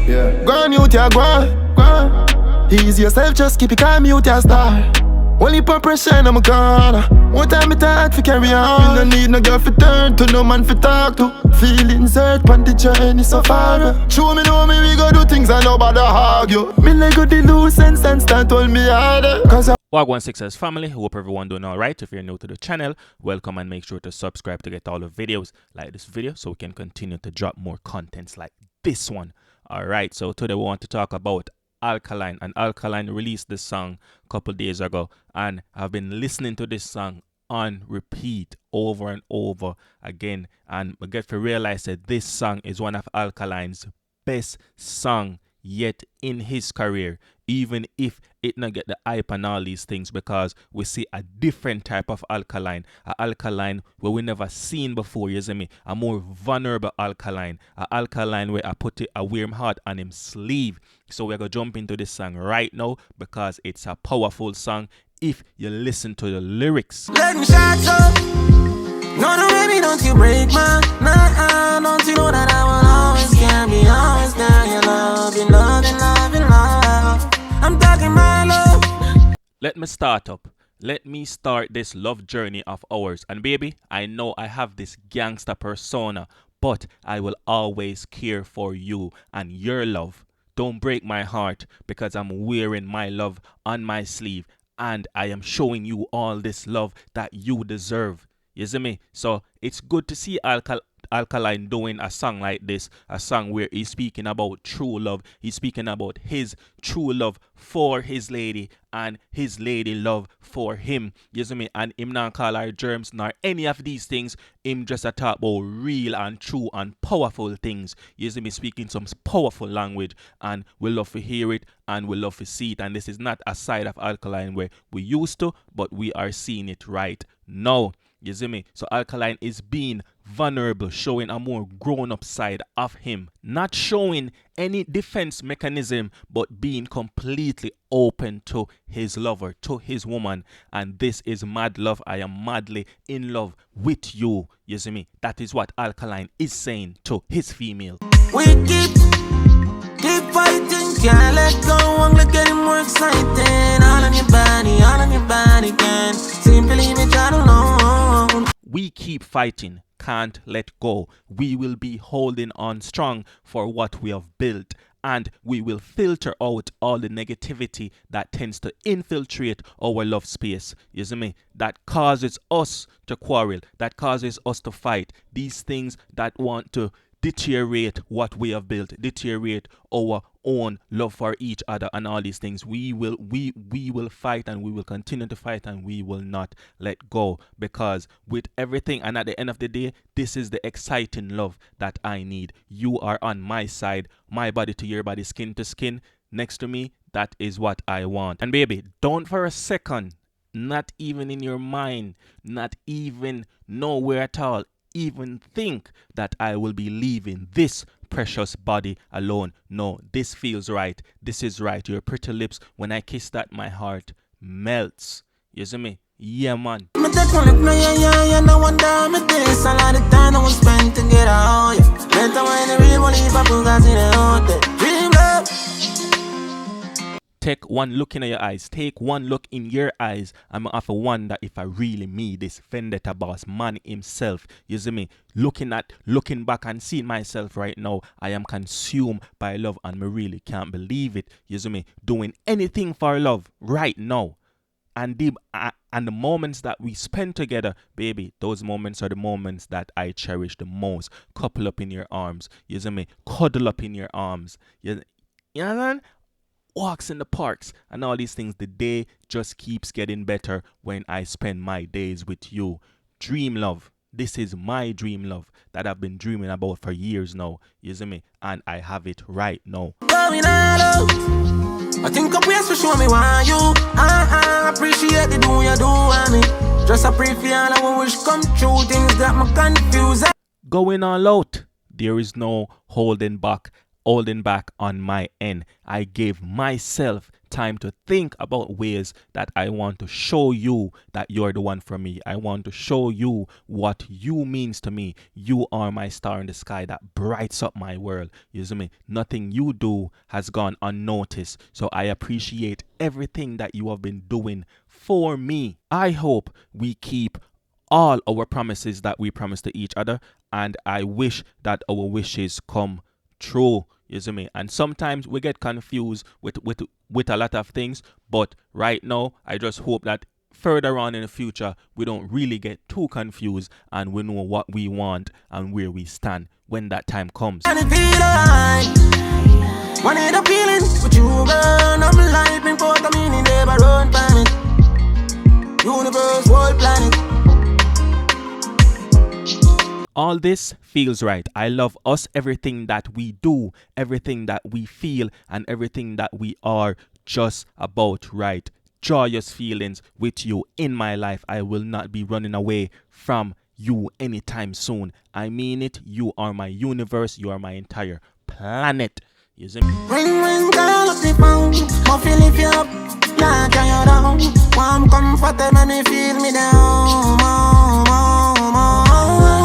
Yeah. Go on, mute ya, go on. Ease yourself, just keep it calm, mute ya, star. Only pop pressure in my corner. One time it hard to carry on. You no need no girl for turn to, no man for talk to. Feelings hurt, pan the journey so far. Show me know me, we go do things and nobody argue. Me like go the loose and start hold me harder. Cause Wagwan Success family, hope everyone doing alright. If you're new to the channel, welcome and make sure to subscribe to get all the videos like this video so we can continue to drop more contents like this one. Alright, so today we want to talk about Alkaline, and Alkaline released this song a couple days ago, and I've been listening to this song on repeat over and over again, and I get to realize that this song is one of Alkaline's best song yet in his career, even if it not get the hype and all these things, because we see a different type of Alkaline, a Alkaline where we never seen before, you see me, a more vulnerable Alkaline, a Alkaline where I wear him heart on him sleeve. So we're gonna jump into this song right now because it's a powerful song if you listen to the lyrics. Let me shut up. No, baby, don't you break my mind. Don't you know that I will always care, be always there. You love, you love, you love, you love. I'm talking my love. Let me start up. Let me start this love journey of ours. And baby, I know I have this gangster persona, but I will always care for you and your love. Don't break my heart because I'm wearing my love on my sleeve and I am showing you all this love that you deserve. You see me? So it's good to see Alkaline doing a song like this, a song where he's speaking about true love. He's speaking about his true love for his lady and his lady love for him. You see me? And him not call her germs nor any of these things. Him just a talk about real and true and powerful things. You see me? Speaking some powerful language, and we love to hear it and we love to see it. And this is not a side of Alkaline where we used to, but we are seeing it right now. You see me? So Alkaline is being vulnerable, showing a more grown-up side of him. Not showing any defense mechanism, but being completely open to his lover, to his woman. And this is mad love. I am madly in love with you. You see me? That is what Alkaline is saying to his female. We keep fighting, can't let go. I'm getting more exciting. All on your body can. Simply me try to know. We keep fighting, can't let go. We will be holding on strong for what we have built, and we will filter out all the negativity that tends to infiltrate our love space. You see me? That causes us to quarrel, that causes us to fight. These things that want to deteriorate what we have built, deteriorate our own love for each other and all these things. We will fight, and we will continue to fight, and we will not let go, because with everything, and at the end of the day, this is the exciting love that I need. You are on my side, my body to your body, skin to skin, next to me. That is what I want. And baby, don't for a second, not even in your mind, not even nowhere at all, even think that I will be leaving this precious body alone. No, this feels right. This is right. Your pretty lips, when I kiss that, my heart melts. You see me? Yeah, man. Me take one look now, yeah. No wonder me this. A lot of time I was spent together, oh yeah. Better when the real one leave a Bugatti in the hotel. Dream love. Take one look in your eyes. Take one look in your eyes. I'm off to wonder if I really me, this vendetta boss man himself. You see me? Looking back and seeing myself right now. I am consumed by love, and me really can't believe it. You see me? Doing anything for love right now. And the moments that we spend together, baby, those moments are the moments that I cherish the most. Couple up in your arms. You see me? Cuddle up in your arms. You know what I mean? Walks in the parks and all these things. The day just keeps getting better when I spend my days with you. Dream love. This is my dream love that I've been dreaming about for years now. You see me? And I have it right now. I think up ways for show me why you. I appreciate the do you do on me. Just a pray for all I wish come true. Things that me confuse. Going all out. There is no holding back on my end. I gave myself time to think about ways that I want to show you that you're the one for me. I want to show you what you means to me. You are my star in the sky that brights up my world. You see me? Nothing you do has gone unnoticed. So I appreciate everything that you have been doing for me. I hope we keep all our promises that we promise to each other, and I wish that our wishes come true. You see me? And sometimes we get confused with a lot of things, but right now I just hope that further on in the future we don't really get too confused and we know what we want and where we stand when that time comes. And it feel alright. One of the feelings with you, girl. I'm life in port, I mean, never run planet. Universe, world planet. All this feels right. I love us, everything that we do, everything that we feel, and everything that we are just about right. Joyous feelings with you in my life. I will not be running away from you anytime soon. I mean it. You are my universe. You are my entire planet. You see me? Ring, ring, call up the phone. My feeling feel up. Nah, can you down? Warm, comfortable, and you feel me down.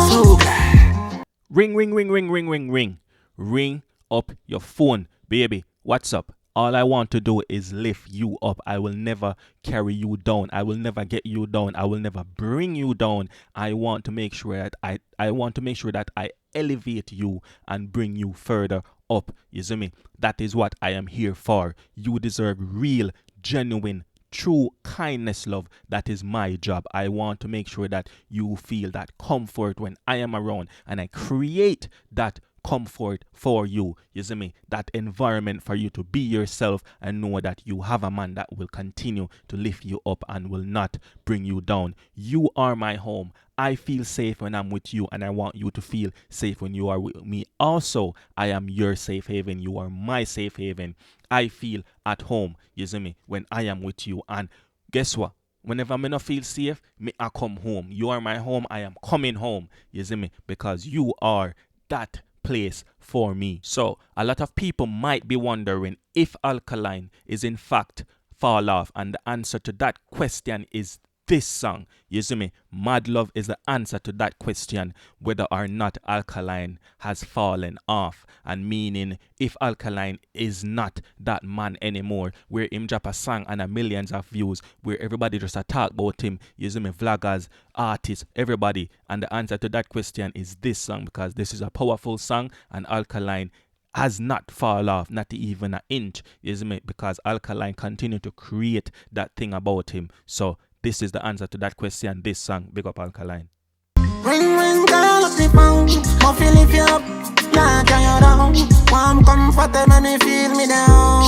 So glad. Ring, ring, ring, ring, ring, ring, ring. Ring up your phone. Baby, what's up? All I want to do is lift you up. I will never carry you down. I will never get you down. I will never bring you down. I want to make sure that I want to make sure that I elevate you and bring you further up. You see me? That is what I am here for. You deserve real, genuine, true kindness, love. That is my job. I want to make sure that you feel that comfort when I am around, and I create that comfort for you. You see me? That environment for you to be yourself and know that you have a man that will continue to lift you up and will not bring you down. You are my home. I feel safe when I'm with you, and I want you to feel safe when you are with me. Also, I am your safe haven. You are my safe haven. I feel at home, you see me, when I am with you. And guess what? Whenever I not feel safe, I come home. You are my home. I am coming home. You see me? Because you are that place for me. So a lot of people might be wondering if Alkaline is in fact fall off, and the answer to that question is this song. You see me? Mad Luv is the answer to that question, whether or not Alkaline has fallen off, and meaning if Alkaline is not that man anymore, where him drop a song and a millions of views, where everybody just a talk about him, you see me, vloggers, artists, everybody. And the answer to that question is this song, because this is a powerful song, and Alkaline has not fall off, not even an inch, you see me, because Alkaline continue to create that thing about him. So this is the answer to that question, this song. Big up Alkaline. Ring, ring, call up the phone. My feeling feel up. Nah, can you down? Warm, comfortable, and you feel me down.